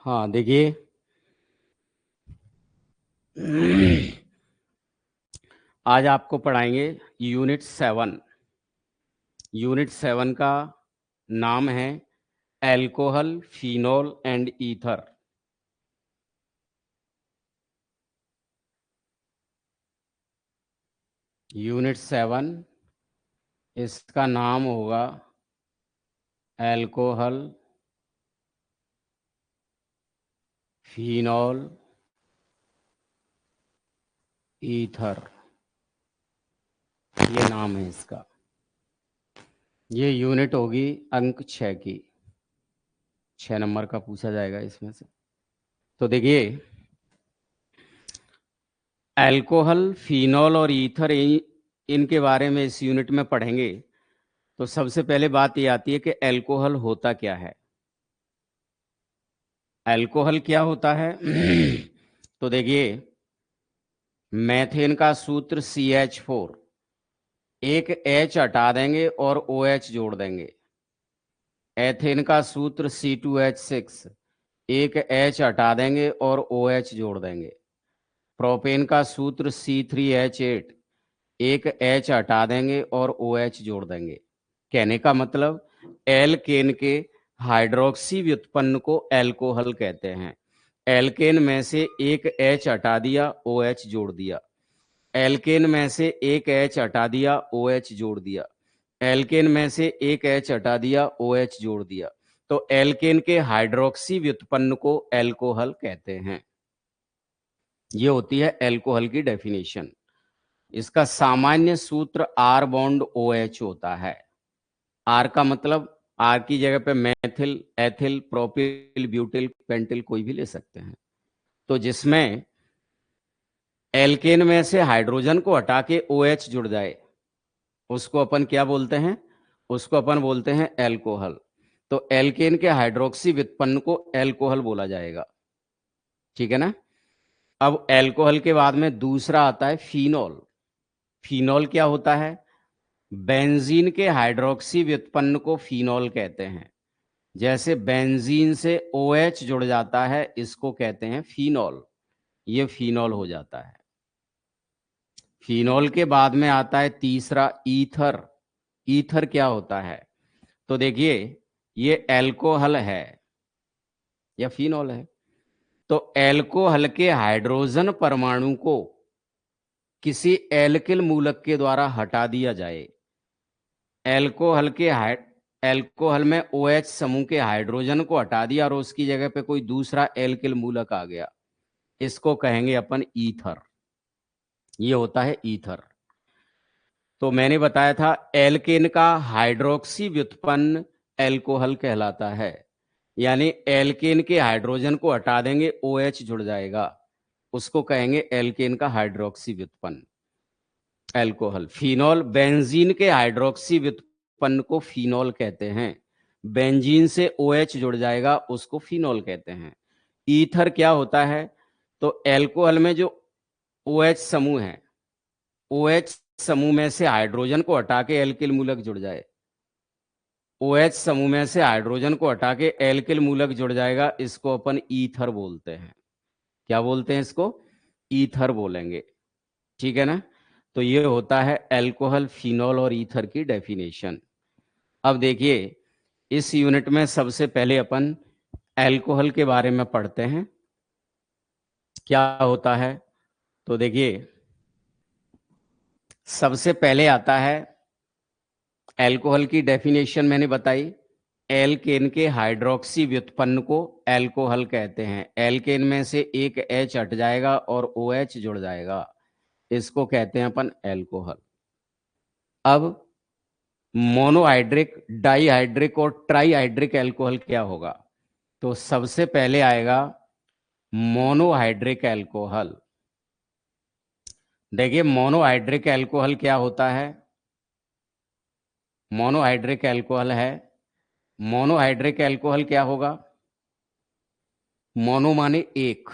हाँ देखिए, आज आपको पढ़ाएंगे यूनिट 7। यूनिट 7 का नाम है alcohol, phenol and ether. Unit 7 इसका नाम होगा एल्कोहल, फिनोल, ईथर। ये नाम है इसका। ये यूनिट होगी अंक 6 की। 6 नंबर का पूछा जाएगा इसमें से। तो देखिए, अल्कोहल, फिनोल और ईथर इनके बारे में इस यूनिट में पढ़ेंगे। तो सबसे पहले बात ये आती है कि अल्कोहल होता क्या है। अल्कोहल क्या होता है? तो देखिए, मेथेन का सूत्र CH4, एक H हटा देंगे और OH जोड़ देंगे। एथेन का सूत्र C2H6, एक H हटा देंगे और OH जोड़ देंगे। प्रोपेन का सूत्र C3H8, एक H हटा देंगे और OH जोड़ देंगे। कहने का मतलब, एल्केन के हाइड्रोक्सी व्युत्पन्न को एल्कोहल कहते हैं। एल्केन में से एक H हटा दिया, OH जोड़ दिया। एल्केन में से एक H हटा दिया, OH जोड़ दिया। एल्केन में से एक H हटा दिया, OH जोड़ दिया। तो एल्केन के हाइड्रोक्सी व्युत्पन्न को एल्कोहल कहते हैं। ये होती है एल्कोहल की डेफिनेशन। इसका सामान्य सूत्र R बॉन्ड OH होता है। R का मतलब, R की जगह पे Maithil, ethyl, propyl, butyl, pentyl कोई भी ले सकते हैं। तो जिसमें एल्केन में से हाइड्रोजन को हटा के OH जुड़ जाए, उसको अपन क्या बोलते हैं? उसको अपन बोलते हैं एल्कोहल। तो एल्केन के हाइड्रोक्सी व्युत्पन्न को एल्कोहल बोला जाएगा। ठीक है ना? अब एल्कोहल के बाद में दूसरा आता है फिनोल। फिनोल क्या होता है? बेंजीन के हाइड्रोक्सी व्युत्पन्न को फिनोल कहते हैं। जैसे बेंजीन से OH जुड़ जाता है, इसको कहते हैं फिनोल। ये फिनोल हो जाता है। फिनोल के बाद में आता है तीसरा ईथर। ईथर क्या होता है? तो देखिए, ये एल्कोहल है या फिनोल है। तो एल्कोहल के हाइड्रोजन परमाणु को किसी एल्किल मूलक के द्वारा हटा दिया जाए। एल्कोहल में OH समूह के हाइड्रोजन को हटा दिया और उसकी जगह पे कोई दूसरा एल्किल मूलक आ गया, इसको कहेंगे अपन ईथर। ये होता है ईथर। तो मैंने बताया था, एल्केन का हाइड्रोक्सी व्युत्पन्न एल्कोहल कहलाता है। यानी एल्केन के हाइड्रोजन को हटा देंगे, OH जुड़ जाएगा, उसको कहेंगे एल्केन का हाइड्रोक्सी व्युत्पन्न एल्कोहल। फिनोल, बेंजीन के हाइड्रोक्सी व्युत्पन्न को फिनोल कहते हैं। बेंजीन से OH जुड़ जाएगा, उसको फिनोल कहते हैं। ईथर क्या होता है? तो एल्कोहल में जो OH समूह है, OH समूह में से हाइड्रोजन को हटा के एल्किल मूलक जुड़ जाए। OH समूह में से हाइड्रोजन को हटा के एल्किल मूलक जुड़ जाएगा, इसको अपन ईथर बोलते हैं। क्या बोलते हैं इसको? ईथर बोलेंगे। ठीक है ना? तो ये होता है एल्कोहल, फिनोल और ईथर की डेफिनेशन। अब देखिए, इस यूनिट में सबसे पहले अपन एल्कोहल के बारे में पढ़ते हैं, क्या होता है। तो देखिए, सबसे पहले आता है एल्कोहल की डेफिनेशन, मैंने बताई। एल्केन के हाइड्रोक्सी व्युत्पन्न को एल्कोहल कहते हैं। एल्केन में से एक H हट जाएगा और OH जुड़ जाएगा, इसको कहते हैं अपन एल्कोहल। अब मोनोहाइड्रिक, डाईहाइड्रिक और ट्राईहाइड्रिक एल्कोहल क्या होगा? तो सबसे पहले आएगा मोनोहाइड्रिक एल्कोहल। देखिए, मोनोहाइड्रिक एल्कोहल क्या होता है? मोनोहाइड्रिक एल्कोहल है, मोनोहाइड्रिक एल्कोहल क्या होगा? मोनो माने एक।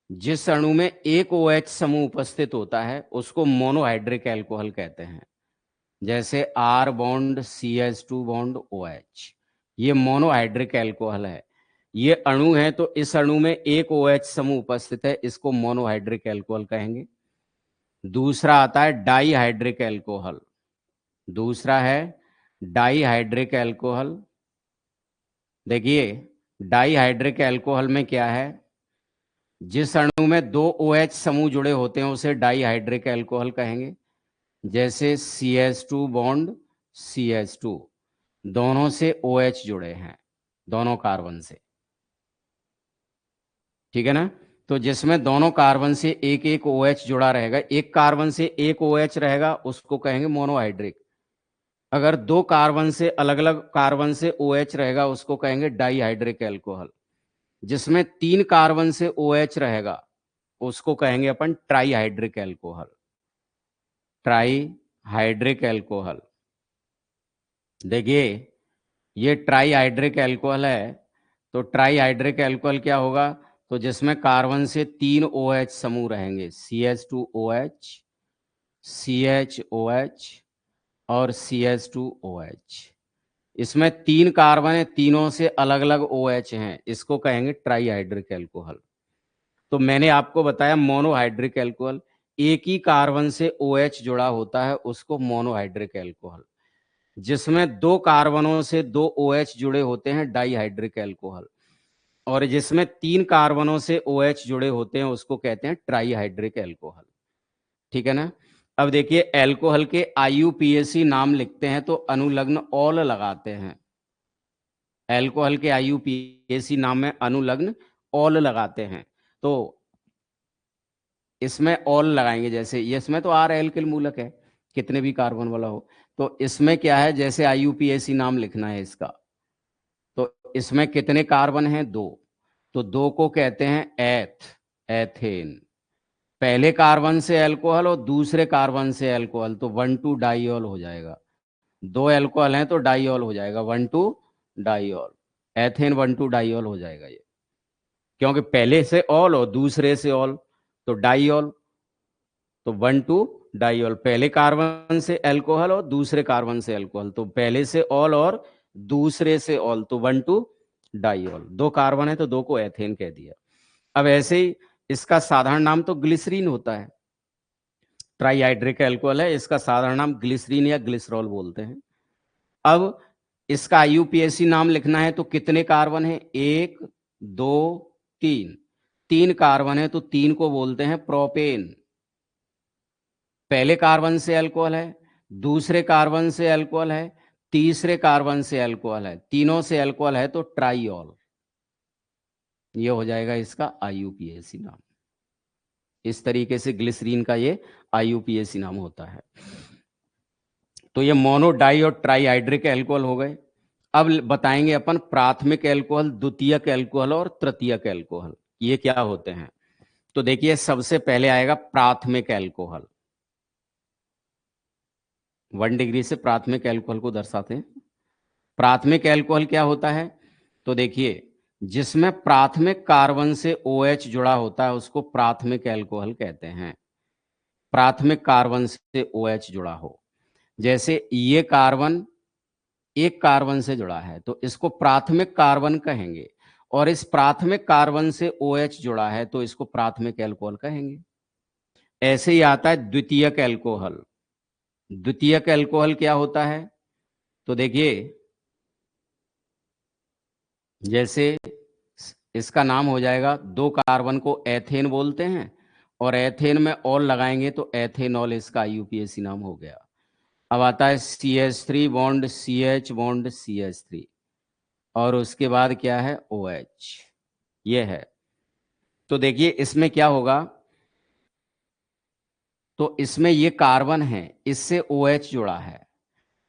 जिस अणु में एक OH समूह उपस्थित होता है, उसको मोनोहाइड्रिक एल्कोहल कहते हैं। जैसे R bond CH2 bond OH, ये मोनोहाइड्रिक एल्कोहल है। ये अणु है तो इस अणु में एक OH समूह उपस्थित है, इसको मोनोहाइड्रिक एल्कोहल कहेंगे। दूसरा आता है डाईहाइड्रिक एल्कोहल। दूसरा है डाईहाइड्रिक एल्कोहल। देखिए डाईहाइड्रिक एल्कोहल में क्या है, जिस अणु में दो OH समूह जुड़े होते हैं उसे डाईहाइड्रिक एल्कोहल कहेंगे। जैसे CH2 बॉन्ड CH2, दोनों से OH जुड़े हैं, दोनों कार्बन से, ठीक है ना। तो जिसमें दोनों कार्बन से एक एक OH जुड़ा रहेगा, एक कार्बन से एक OH रहेगा, उसको कहेंगे मोनोहाइड्रिक। अगर दो कार्बन से अलग अलग कार्बन से OH रहेगा, उसको कहेंगे डाईहाइड्रिक एल्कोहल। जिसमें तीन कार्बन से OH रहेगा, उसको कहेंगे अपन ट्राईहाइड्रिक एल्कोहल। Trihydric alcohol. देखिए ये ट्राईहाइड्रिक एल्कोहल है, तो ट्राईहाइड्रिक एल्कोहल क्या होगा, तो जिसमें कार्बन से तीन OH समूह रहेंगे, CH2OH, CHOH और CH2OH। इसमें तीन कार्बन है, तीनों से अलग अलग OH हैं, इसको कहेंगे ट्राईहाइड्रिक एल्कोहल। तो मैंने आपको बताया मोनोहाइड्रिक एल्कोहल, एक ही कार्बन से OH जुड़ा होता है, उसको मोनोहाइड्रिक एल्कोहल। जिसमें दो कार्बनों से दो OH जुड़े होते हैं, डाईहाइड्रिक एल्कोहल। और जिसमें तीन कार्बनों से OH जुड़े होते हैं, उसको कहते हैं ट्राईहाइड्रिक एल्कोहल, ठीक है ना। अब देखिए एल्कोहल के IUPAC नाम लिखते हैं तो अनुलग्न ऑल लगाते हैं। एल्कोहल के IUPAC नाम में अनुलग्न ऑल लगाते हैं, तो इसमें ऑल लगाएंगे। जैसे ये इसमें तो R एल्किल मूलक है, कितने भी कार्बन वाला हो, तो इसमें क्या है, जैसे IUPAC नाम लिखना है इसका, तो इसमें कितने कार्बन हैं, दो, तो दो को कहते हैं एथेन। पहले कार्बन से अल्कोहल और दूसरे कार्बन से अल्कोहल, तो 1,2 डाइऑल हो जाएगा। दो अल्कोहल हैं तो डाइऑल हो जाएगा, 1,2 डाइऑल, एथेन 1,2 डाइऑल हो जाएगा ये, क्योंकि पहले से ऑल और दूसरे से ऑल, तो डाइऑल, तो 1,2 डाइऑल। पहले कार्बन से अल्कोहल और दूसरे कार्बन से अल्कोहल, तो पहले से ऑल और दूसरे से ऑल, तो 1,2 डाइऑल। दो कार्बन है तो दो को एथेन कह दिया। अब ऐसे ही इसका साधारण नाम तो ग्लिसरीन होता है, ट्राईहाइड्रिक एल्कोहल है, इसका साधारण नाम ग्लिसरीन या ग्लिसरॉल बोलते हैं। अब इसका IUPAC नाम लिखना है तो कितने कार्बन है, एक, दो, तीन, तीन कार्बन है तो तीन को बोलते हैं प्रोपेन। पहले कार्बन से अल्कोहल है, दूसरे कार्बन से अल्कोहल है, तीसरे कार्बन से अल्कोहल है, तीनों से अल्कोहल है तो ट्राईऑल, ये हो जाएगा इसका IUPAC नाम। इस तरीके से ग्लिसरीन का ये IUPAC नाम होता है। तो ये मोनो, डाई और ट्राईहाइड्रिक एल्कोहल हो गए। अब बताएंगे अपन प्राथमिक एल्कोहल, द्वितीयक एल्कोहल और तृतीयक एल्कोहल, ये क्या होते हैं। तो देखिए सबसे पहले आएगा प्राथमिक एल्कोहल। 1 डिग्री से प्राथमिक एल्कोहल को दर्शाते हैं। प्राथमिक एल्कोहल क्या होता है, तो देखिए जिसमें प्राथमिक कार्बन से OH जुड़ा होता है उसको प्राथमिक एल्कोहल कहते हैं। प्राथमिक कार्बन से OH जुड़ा हो, जैसे ये कार्बन एक कार्बन से जुड़ा है तो इसको प्राथमिक कार्बन कहेंगे, और इस प्राथमिक कार्बन से OH जुड़ा है तो इसको प्राथमिक एल्कोहल कहेंगे। ऐसे ही आता है द्वितीयक एल्कोहल। द्वितीयक एल्कोहल क्या होता है, तो देखिए जैसे इसका नाम हो जाएगा, दो कार्बन को एथेन बोलते हैं और एथेन में ऑल लगाएंगे तो एथेनॉल, इसका IUPAC नाम हो गया। अब आता है CH3 bond CH bond CH3, और उसके बाद क्या है, OH, ये है। तो देखिए इसमें क्या होगा, तो इसमें ये कार्बन है, इससे OH जुड़ा है।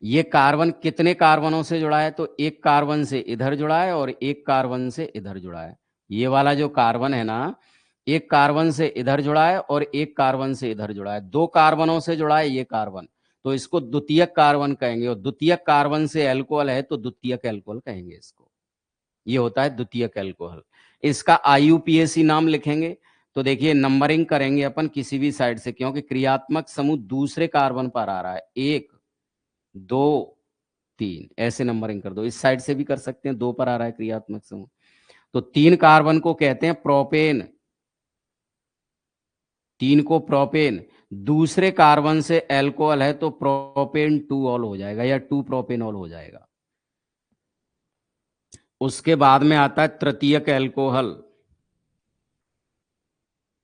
ये कार्बन कितने कार्बनों से जुड़ा है, तो एक कार्बन से इधर जुड़ा है और एक कार्बन से इधर जुड़ा है। ये वाला जो कार्बन है ना, एक कार्बन से इधर जुड़ा है और एक कार्बन से इधर जुड़ा है, दो कार्बनों से जुड़ा है ये कार्बन, तो इसको द्वितीयक कार्बन कहेंगे। और द्वितीयक कार्बन से अल्कोहल है तो द्वितीयक अल्कोहल कहेंगे इसको। ये होता है द्वितीयक अल्कोहल। इसका IUPAC नाम लिखेंगे तो देखिए नंबरिंग करेंगे अपन किसी भी साइड से, क्योंकि क्रियात्मक समूह दूसरे कार्बन पर आ रहा है, एक, दो, तीन, ऐसे नंबरिंग कर दो। इस साइड से भी कर सकते हैं, दो पर आ रहा है क्रियात्मक समूह, तो 3 कार्बन को कहते हैं प्रोपेन, 3 को प्रोपेन। दूसरे कार्बन से एल्कोहल है तो प्रोपेन 2 ऑल हो जाएगा या 2 प्रोपेनॉल हो जाएगा। उसके बाद में आता है तृतीयक एल्कोहल।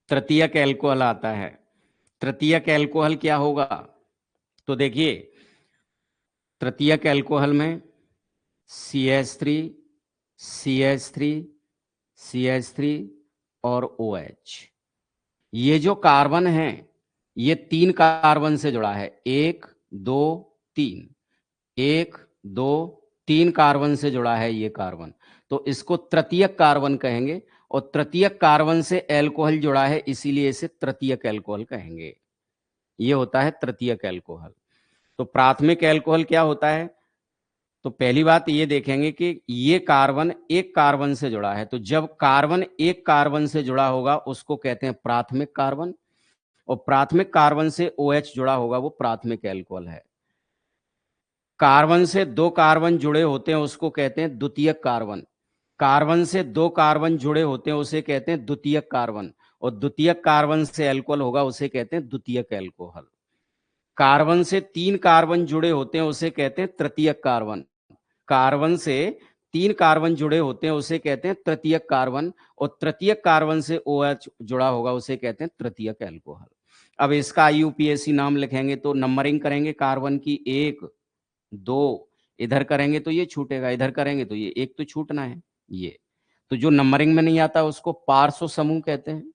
तृतीयक एल्कोहल आता है। तृतीयक एल्कोहल क्या होगा? तो देखिए, तृतीयक एल्कोहल में CH3, CH3, CH3 और OH। ये जो कार्बन है ये 3 कार्बन से जुड़ा है, 1 2 3, 1 2 3 कार्बन से जुड़ा है ये कार्बन, तो इसको तृतीयक कार्बन कहेंगे। और तृतीयक कार्बन से एल्कोहल जुड़ा है इसीलिए इसे तृतीयक एल्कोहल कहेंगे। ये होता है तृतीयक एल्कोहल। तो प्राथमिक एल्कोहल क्या होता है? तो पहली बात ये देखेंगे कि ये कार्बन एक कार्बन से जुड़ा है, तो जब कार्बन एक कार्बन से जुड़ा होगा उसको कहते हैं प्राथमिक कार्बन, और प्राथमिक कार्बन से OH जुड़ा होगा वो प्राथमिक एल्कोहल है। कार्बन से 2 कार्बन जुड़े होते हैं उसको कहते हैं द्वितीयक कार्बन। कार्बन से 2 कार्बन जुड़े होते हैं उसे कहते हैं द्वितीयक कार्बन, और द्वितीयक कार्बन से एल्कोहल होगा उसे कहते हैं द्वितीयक एल्कोहल। कार्बन से 3 कार्बन जुड़े होते हैं उसे कहते हैं तृतीयक कार्बन। कार्बन से 3 कार्बन जुड़े होते हैं उसे कहते हैं तृतीयक कार्बन, और तृतीयक कार्बन से OH जुड़ा होगा उसे कहते हैं तृतीयक एल्कोहल। अब इसका IUPAC नाम लिखेंगे तो नंबरिंग करेंगे कार्बन की, 1 2, इधर करेंगे तो ये छूटेगा, इधर करेंगे तो ये एक तो छूटना है ये। तो जो नंबरिंग में नहीं आता उसको पार्श्व समूह कहते हैं।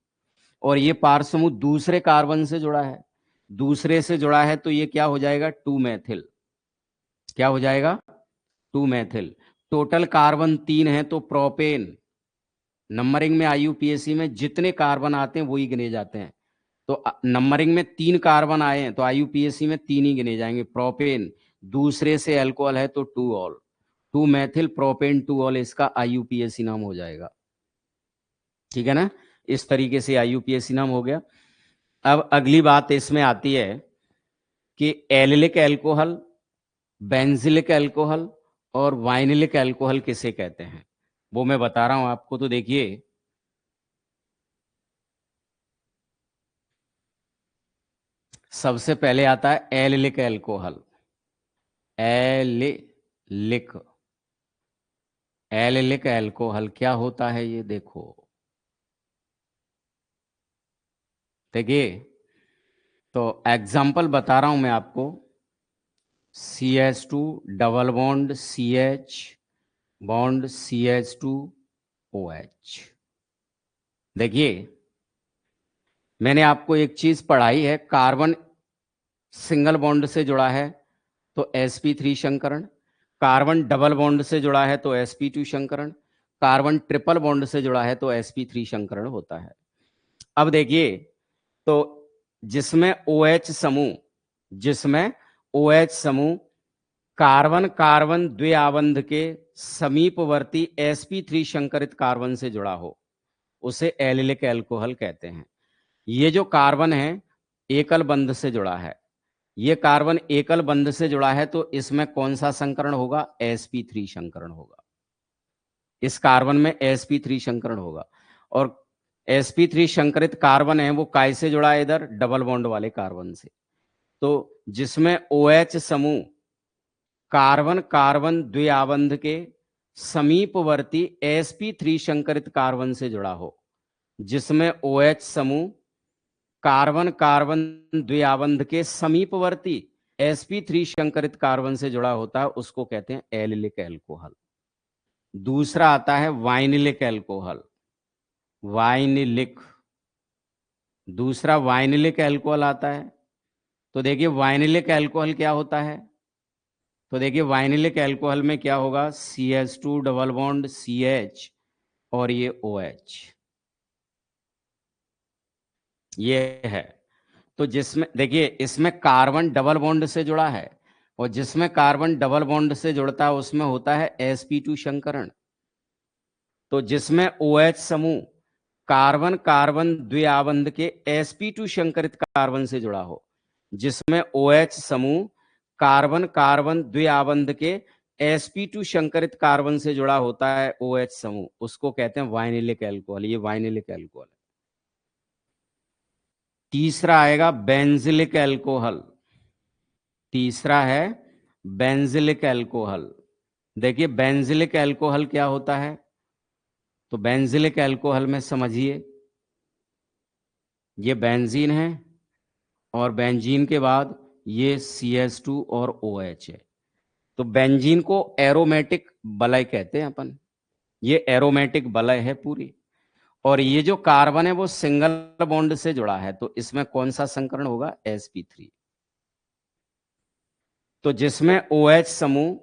और ये पार्श्व समूह दूसरे कार्बन से जुड़ा है, दूसरे से जुड़ा है तो ये क्या हो जाएगा? 2 मैथिल। क्या हो जाएगा? 2 मैथिल। टोटल कार्बन 3 है तो प्रोपेन। नंबरिंग में IUPAC में जितने कार्बन आते हैं वही गिने जाते हैं। तो नंबरिंग में 3 कार्बन आए हैं तो IUPAC में 3 ही गिने जाएंगे। प्रोपेन, दूसरे से अल्कोहल है तो 2 ऑल, 2 मैथिल प्रोपेन 2 ऑल, इसका IUPAC नाम हो जाएगा। ठीक है ना? इस तरीके से IUPAC नाम हो गया। अब अगली बात इसमें आती है कि एलिलिक एल्कोहल, बेंजिलिक एल्कोहल और वाइनिलिक एल्कोहल किसे कहते हैं, वो मैं बता रहा हूं आपको। तो देखिए, सबसे पहले आता है allylic alcohol. Allylic, allylic alcohol क्या होता है ये देखो। देखिए, तो एग्जाम्पल बता रहा हूं मैं आपको। CH2 double bond CH bond CH2 OH। देखिए, मैंने आपको एक चीज पढ़ाई है, कार्बन सिंगल बॉन्ड से जुड़ा है तो sp3 संकरण, कार्बन डबल बॉन्ड से जुड़ा है तो sp2 संकरण, कार्बन ट्रिपल बॉन्ड से जुड़ा है तो sp3 संकरण होता है। अब देखिए, तो जिसमें OH समूह, जिसमें OH समूह कार्बन कार्बन द्विआबंध के समीपवर्ती sp3 संकरित कार्बन से जुड़ा हो उसे एलिलिक एल्कोहल कहते हैं। ये जो कार्बन है एकल बंध से जुड़ा है, ये कार्बन एकल बंध से जुड़ा है तो इसमें कौन सा संकरण होगा? sp3 संकरण होगा। इस कार्बन में sp3 संकरण होगा। और sp3 संकरित कार्बन है वो काय से जुड़ा है? इधर डबल बॉन्ड वाले कार्बन से। तो जिसमें OH समूह कार्बन कार्बन द्विआबंध के समीपवर्ती sp3 संकरित कार्बन से जुड़ा हो, जिसमें OH समूह कार्बन कार्बन द्विआबंध के समीपवर्ती sp3 संकरित कार्बन से जुड़ा होता है उसको कहते हैं एलिलिक एल्कोहल। दूसरा आता है वाइनिलिक एल्कोहल। वाइनिलिक, दूसरा वाइनिलिक एल्कोहल आता है। तो देखिए वाइनिलिक एल्कोहल क्या होता है? तो देखिए वाइनिलिक एल्कोहल में क्या होगा? CH2 डबल बॉन्ड CH और ये OH, ये है। तो जिसमें देखिए इसमें कार्बन डबल बॉन्ड से जुड़ा है, और जिसमें कार्बन डबल बॉन्ड से जुड़ता है उसमें होता है sp2 संकरण। तो जिसमें OH समूह कार्बन कार्बन द्विआबंध के sp2 संकरित कार्बन से जुड़ा हो, जिसमें OH समूह कार्बन कार्बन द्विआबंध के sp2 संकरित कार्बन से जुड़ा होता है OH समूह, उसको कहते हैं वाइनिलिक एल्कोहल। ये वाइनिलिक एल्कोहल। तीसरा आएगा बेंजिलिक एल्कोहल। तीसरा है बेंजिलिक एल्कोहल। देखिए बेंजिलिक एल्कोहल क्या होता है, तो बेंजिलिक एल्कोहल में समझिए, ये बेंजीन है और बेंजीन के बाद ये CH2 और OH है। तो बेंजीन को एरोमेटिक वलय कहते हैं अपन। ये एरोमेटिक वलय है पूरी। और ये जो कार्बन है वो सिंगल बॉन्ड से जुड़ा है, तो इसमें कौन सा संकरण होगा, sp3। तो जिसमें OH समूह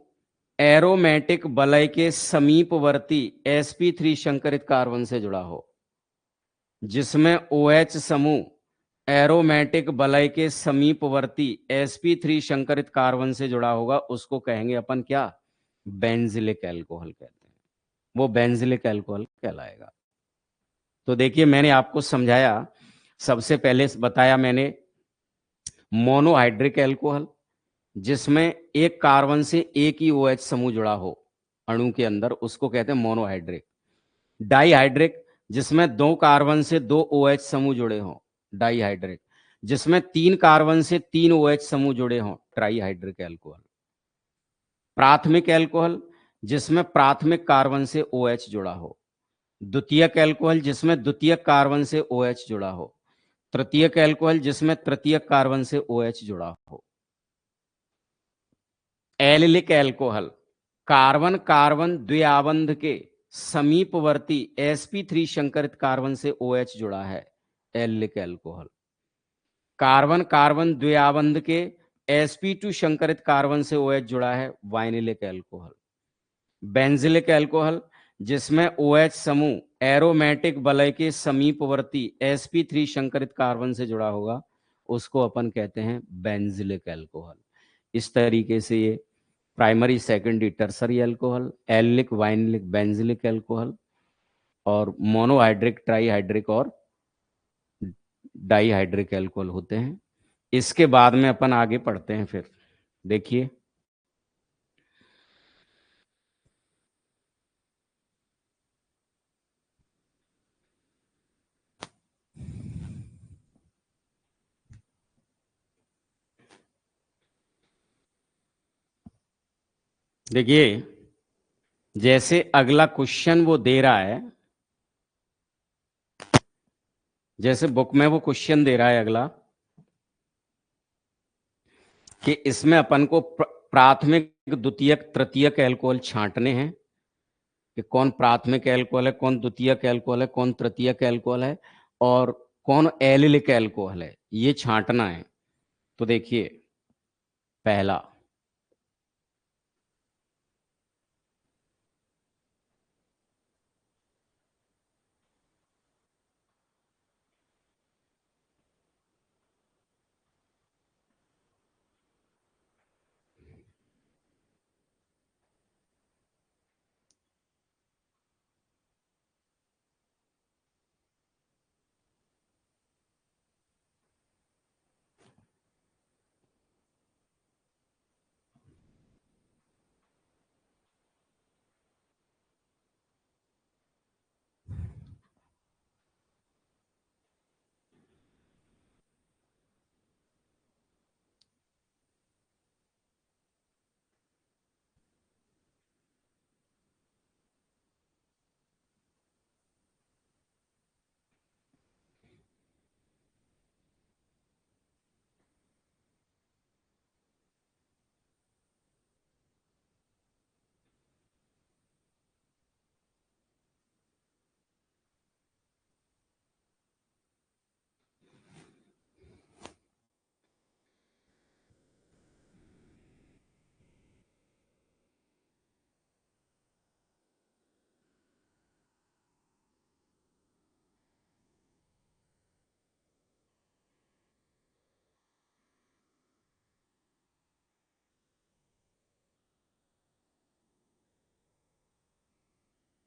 एरोमेटिक वलय के समीपवर्ती sp3 संकरित कार्बन से जुड़ा हो, जिसमें OH समूह एरोमेटिक वलय के समीपवर्ती sp3 संकरित कार्बन से जुड़ा होगा, उसको कहेंगे अपन क्या, बेंजिलिक एल्कोहल कहते हैं। वो बेंजिलिक एल्कोहल कहलाएगा। तो देखिए मैंने आपको समझाया, सबसे पहले बताया मैंने मोनोहाइड्रिक एल्कोहल, जिसमें एक कार्बन से एक ही OH समूह जुड़ा हो अणु के अंदर, उसको कहते हैं मोनोहाइड्रिक। डाईहाइड्रिक, जिसमें दो कार्बन से दो OH समूह जुड़े हों, डाईहाइड्रिक। जिसमें तीन कार्बन से तीन OH समूह जुड़े हों, ट्राईहाइड्रिक एल्कोहल। प्राथमिक एल्कोहल, जिसमें प्राथमिक कार्बन से OH जुड़ा हो। द्वितीयक एल्कोहल, जिसमें द्वितीयक कार्बन से OH जुड़ा हो। तृतीयक एल्कोहल, जिसमें तृतीयक कार्बन से OH जुड़ा हो। एलिलिक एल्कोहल, कार्बन कार्बन द्विआबंध के समीपवर्ती sp3 संकरित कार्बन से OH जुड़ा है, एलिलिक एल्कोहल। कार्बन कार्बन द्विआबंध के sp2 संकरित कार्बन से OH जुड़ा है, वाइनिलिक एल्कोहल। बेंजिलिक एल्कोहल, जिसमें OH समूह एरोमेटिक वलय के समीपवर्ती sp3 संकरित कार्बन से जुड़ा होगा, उसको अपन कहते हैं बेंजिलिक एल्कोहल। इस तरीके से ये primary, secondary, tertiary alcohol, allylic, vinylic, benzylic alcohol और मोनोहाइड्रिक, ट्राईहाइड्रिक और डाईहाइड्रिक एल्कोहल होते हैं। इसके बाद में अपन आगे पढ़ते हैं। फिर देखिए देखिए जैसे अगला क्वेश्चन वो दे रहा है, जैसे बुक में वो क्वेश्चन दे रहा है अगला, कि इसमें अपन को प्राथमिक, द्वितीयक, तृतीयक एल्कोहल छांटने हैं कि कौन प्राथमिक एल्कोहल है, कौन द्वितीयक एल्कोहल है, कौन तृतीयक एल्कोहल है और कौन एलिलिक एल्कोहल है, ये छांटना है। तो देखिए पहला,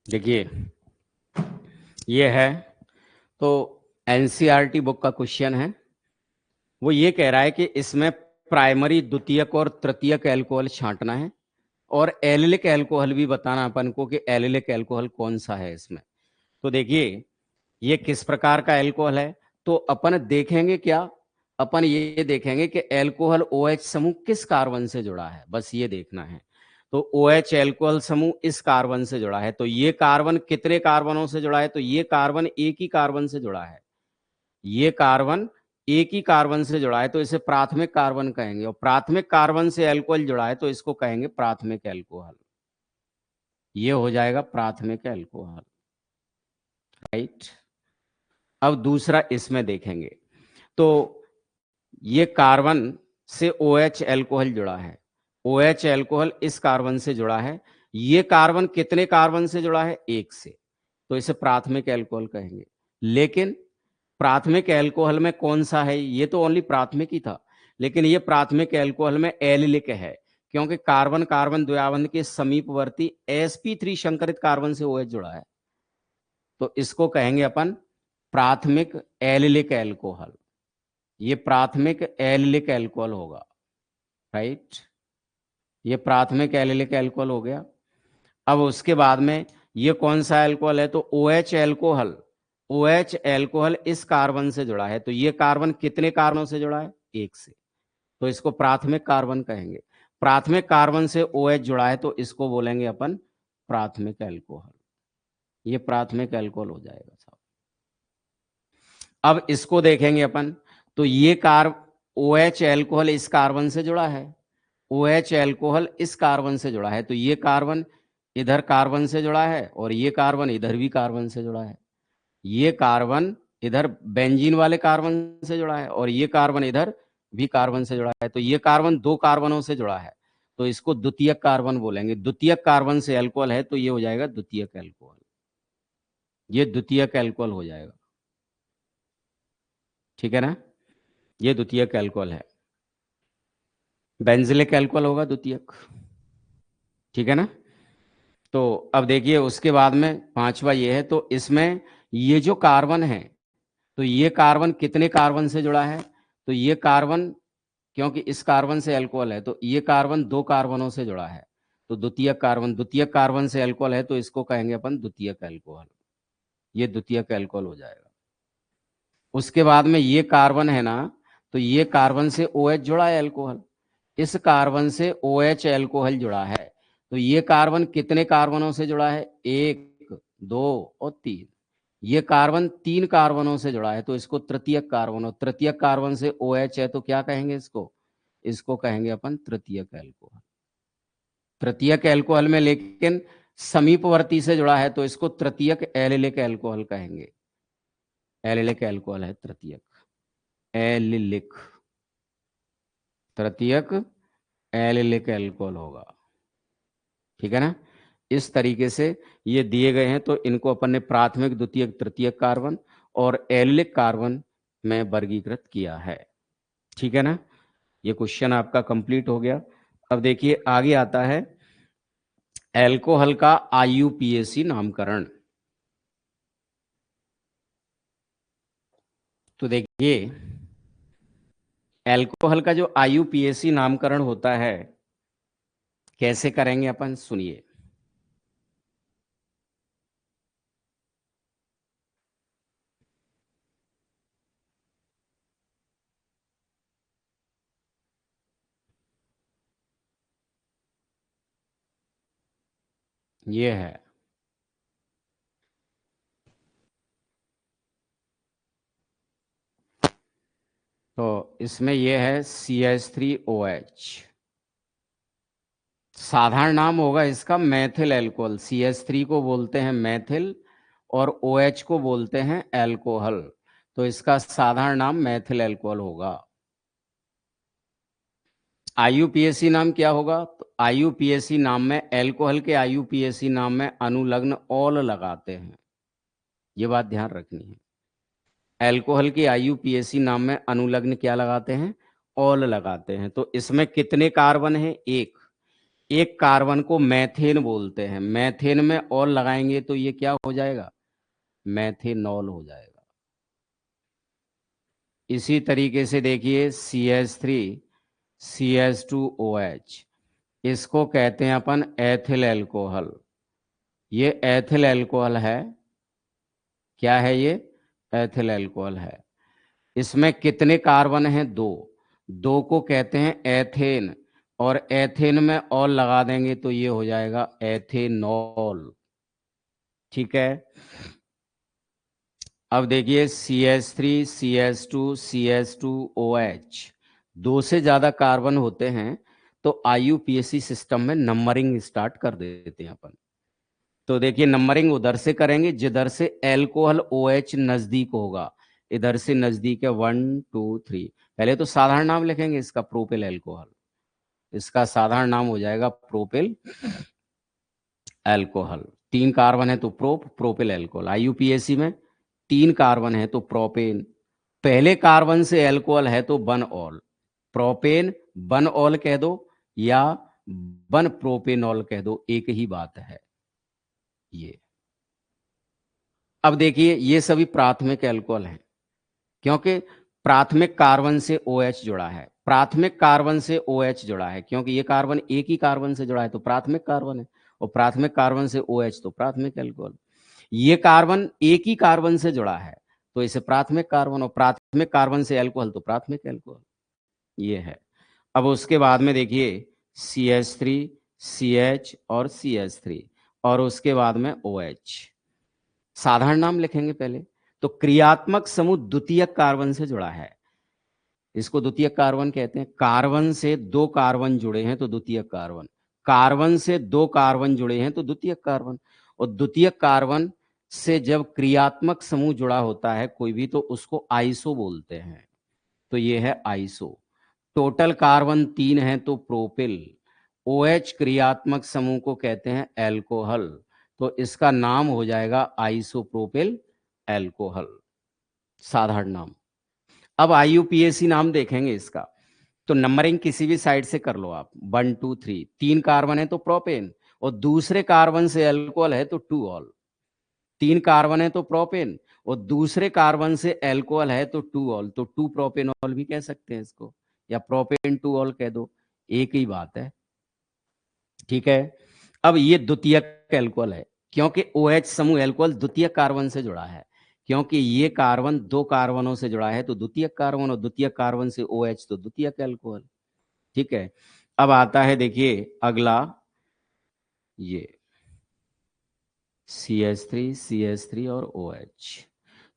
देखिए ये है, तो एनसीईआरटी बुक का क्वेश्चन है। वो ये कह रहा है कि इसमें प्राइमरी, द्वितीयक और तृतीयक एल्कोहल छांटना है और एलिलिक अल्कोहल भी बताना अपन को कि एलिलिक अल्कोहल कौन सा है इसमें। तो देखिए ये किस प्रकार का अल्कोहल है, तो अपन देखेंगे क्या, अपन ये देखेंगे कि अल्कोहल OH समूह किस कार्बन से जुड़ा है, बस ये देखना है। तो OH अल्कोहल समूह इस कार्बन से जुड़ा है, तो ये कार्बन कितने कार्बनों से जुड़ा है, तो ये कार्बन एक ही कार्बन से जुड़ा है, ये कार्बन एक ही कार्बन से जुड़ा है, तो इसे प्राथमिक कार्बन कहेंगे। और प्राथमिक कार्बन से अल्कोहल जुड़ा है तो इसको कहेंगे प्राथमिक अल्कोहल। ये हो जाएगा प्राथमिक अल्कोहल, राइट। अब दूसरा इसमें देखेंगे, तो ये कार्बन से OH अल्कोहल जुड़ा है, OH अल्कोहल इस कार्बन से जुड़ा है, ये कार्बन कितने कार्बन से जुड़ा है, एक से, तो इसे प्राथमिक अल्कोहल कहेंगे। लेकिन प्राथमिक अल्कोहल में कौन सा है, ये तो ओनली प्राथमिक ही था, लेकिन ये प्राथमिक अल्कोहल में एलिलिक है, क्योंकि कार्बन कार्बन द्विबंध के समीपवर्ती sp3 संकरित कार्बन से OH जुड़ा है, तो इसको कहेंगे अपन प्राथमिक एलिलिक अल्कोहल। ये प्राथमिक एलिलिक अल्कोहल होगा, राइट। ये प्राथमिक एलिलिक अल्कोहल हो गया। अब उसके बाद में ये कौन सा अल्कोहल है, तो OH अल्कोहल, OH अल्कोहल इस कार्बन से जुड़ा है, तो ये कार्बन कितने कार्बनों से जुड़ा है, एक से, तो इसको प्राथमिक कार्बन कहेंगे। प्राथमिक कार्बन से OH जुड़ा है तो इसको बोलेंगे अपन प्राथमिक अल्कोहल। ये प्राथमिक अल्कोहल हो जाएगा साहब। अब इसको देखेंगे अपन, तो ये OH अल्कोहल इस कार्बन से जुड़ा है, OH अल्कोहल इस कार्बन से जुड़ा है, तो ये कार्बन इधर कार्बन से जुड़ा है और ये कार्बन इधर भी कार्बन से जुड़ा है, ये कार्बन इधर बेंजीन वाले कार्बन से जुड़ा है और ये कार्बन इधर भी कार्बन से जुड़ा है, तो ये कार्बन दो कार्बनों से जुड़ा है, तो इसको द्वितीयक कार्बन बोलेंगे। द्वितीयक कार्बन से अल्कोहल है तो ये हो जाएगा द्वितीयक अल्कोहल, ये द्वितीयक अल्कोहल हो जाएगा, ठीक है ना। ये द्वितीयक अल्कोहल है, बेंजिलिक अल्कोहल होगा द्वितीयक, ठीक है ना। तो अब देखिए उसके बाद में पांचवा ये है, तो इसमें ये जो कार्बन है, तो ये कार्बन कितने कार्बन से जुड़ा है, तो ये कार्बन, क्योंकि इस कार्बन से अल्कोहल है तो ये कार्बन दो कार्बनों से जुड़ा है, तो द्वितीयक कार्बन, द्वितीयक कार्बन से अल्कोहल है तो इसको कहेंगे अपन द्वितीयक अल्कोहल। ये द्वितीयक अल्कोहल हो जाएगा। उसके बाद में ये कार्बन है ना, तो ये कार्बन से OH जुड़ा है अल्कोहल, इस कार्बन से OH अल्कोहल जुड़ा है, तो ये कार्बन कितने कार्बनों से जुड़ा है, एक, दो और तीन, ये कार्बन तीन कार्बनों से जुड़ा है तो इसको तृतीयक कार्बन, और तृतीयक कार्बन से OH है तो क्या कहेंगे इसको, इसको कहेंगे अपन तृतीयक अल्कोहल। तृतीयक अल्कोहल में लेकिन समीपवर्ती से जुड़ा है तो इसको तृतीयक एलिलिक अल्कोहल कहेंगे। एलिलिक अल्कोहल है तृतीयक, एलिलिक, तृतीयक एलिलिक अल्कोहल होगा, ठीक है ना। इस तरीके से ये दिए गए हैं, तो इनको अपन ने प्राथमिक द्वितीयक तृतीयक कार्बन और एलिलिक कार्बन में वर्गीकृत किया है, ठीक है ना। ये क्वेश्चन आपका कंप्लीट हो गया। अब देखिए आगे आता है अल्कोहल का IUPAC नामकरण। तो देखिए अल्कोहल का जो IUPAC नामकरण होता है कैसे करेंगे अपन, सुनिए। ये है, तो इसमें ये है CH3OH, साधारण नाम होगा इसका मैथिल अल्कोहल। CH3 को बोलते हैं मैथिल और OH को बोलते हैं अल्कोहल, तो इसका साधारण नाम मैथिल अल्कोहल होगा। IUPAC नाम क्या होगा, तो IUPAC नाम में, अल्कोहल के IUPAC नाम में अनुलग्न ऑल लगाते हैं, ये बात ध्यान रखनी है। अल्कोहल के IUPAC नाम में अनुलग्न क्या लगाते हैं, ऑल लगाते हैं। तो इसमें कितने कार्बन हैं, एक, एक कार्बन को मैथेन बोलते हैं, मैथेन में ऑल लगाएंगे तो ये क्या हो जाएगा, मैथेनॉल हो जाएगा। इसी तरीके से देखिए CH3 CH2OH, इसको कहते हैं अपन एथिल एल्कोहल। ये एथिल एल्कोहल है। क्या है ये? एथिल एल्कोहल है। इसमें कितने कार्बन हैं? दो। दो को कहते हैं एथेन, और एथेन में ऑल लगा देंगे तो ये हो जाएगा एथेनॉल। ठीक है। अब देखिए CH3 CH2 CH2OH, दो से ज्यादा कार्बन होते हैं तो IUPAC सिस्टम में नंबरिंग स्टार्ट कर देते हैं अपन। तो देखिए नंबरिंग उधर से करेंगे जिधर से एल्कोहल OH नजदीक होगा। इधर से नजदीक है 1 2 3। पहले तो साधारण नाम लिखेंगे इसका, प्रोपिल एल्कोहल। इसका साधारण नाम हो जाएगा प्रोपिल एल्कोहल। तीन कार्बन है तो प्रोपिल एल्कोहल। IUPAC में तीन कार्बन है तो प्रोपेन। पहले कार्बन से एल्कोहल है तो one all. Propane one all कह दो या वन प्रोपेनॉल कह दो, एक ही बात है ये। अब देखिए ये सभी प्राथमिक एल्कोहल हैं क्योंकि प्राथमिक कार्बन से OH जुड़ा है। प्राथमिक कार्बन से OH जुड़ा है क्योंकि ये कार्बन एक ही कार्बन से जुड़ा है तो प्राथमिक कार्बन है, और प्राथमिक कार्बन से OH तो प्राथमिक एल्कोहल। ये कार्बन एक ही कार्बन से जुड़ा है तो इसे प्राथमिक कार्बन, और प्राथमिक कार्बन से एल्कोहल तो प्राथमिक एल्कोहल। ये है। अब उसके बाद में देखिए CH3 CH और CH3, और उसके बाद में OH। साधारण नाम लिखेंगे पहले। तो क्रियात्मक समूह द्वितीयक कार्बन से जुड़ा है, इसको द्वितीयक कार्बन कहते हैं। कार्बन से दो कार्बन जुड़े हैं तो द्वितीयक कार्बन। कार्बन से दो कार्बन जुड़े हैं तो द्वितीयक कार्बन। और द्वितीयक कार्बन से जब क्रियात्मक समूह जुड़ा होता है कोई भी तो उसको आइसो बोलते हैं। तो ये है आइसो। टोटल कार्बन 3 है तो प्रोपिल। OH क्रियात्मक समूह को कहते हैं एल्कोहल, तो इसका नाम हो जाएगा आइसोप्रोपिल एल्कोहल, साधारण नाम। अब IUPAC नाम देखेंगे इसका। तो नंबरिंग किसी भी साइड से कर लो आप, 1 2 3। तीन कार्बन है तो प्रोपेन, और दूसरे कार्बन से एल्कोहल है तो 2 ऑल। तीन कार्बन है तो प्रोपेन, और दूसरे कार्बन से एल्कोहल है तो 2 ऑल, तो 2 प्रोपेनॉल भी कह सकते हैं इसको, या प्रोपेन 2 ऑल कह दो, एक ही बात है। ठीक है। अब ये द्वितीयक एल्कोहल है क्योंकि OH समूह एल्कोहल द्वितीयक कार्बन से जुड़ा है। क्योंकि ये कार्बन दो कार्बनों से जुड़ा है तो द्वितीयक कार्बन, और द्वितीयक कार्बन से OH तो द्वितीयक एल्कोहल। ठीक है। अब आता है देखिए अगला, ये CH3 और OH।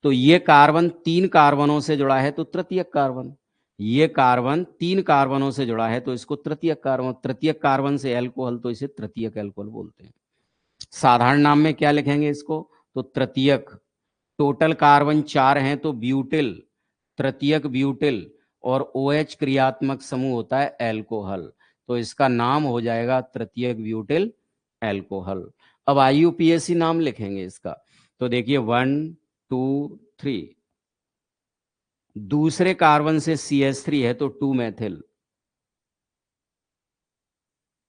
तो ये कार्बन तीन कार्बनों से जुड़ा है तो तृतीयक कार्बन। ये कार्बन तीन कार्बनों से जुड़ा है तो इसको तृतीयक कार्बन। तृतीयक कार्बन से एल्कोहल तो इसे तृतीयक एल्कोहल बोलते हैं। साधारण नाम में क्या लिखेंगे इसको? तो तृतीयक। टोटल कार्बन 4 हैं तो ब्यूटिल, तृतीयक ब्यूटिल। और OH क्रियात्मक समूह होता है एल्कोहल, तो इसका नाम हो जाएगा तृतीयक ब्यूटिल एल्कोहल। अब IUPAC नाम लिखेंगे इसका। तो देखिए 1 2 3। दूसरे कार्बन से CH3 है तो 2 मेथिल।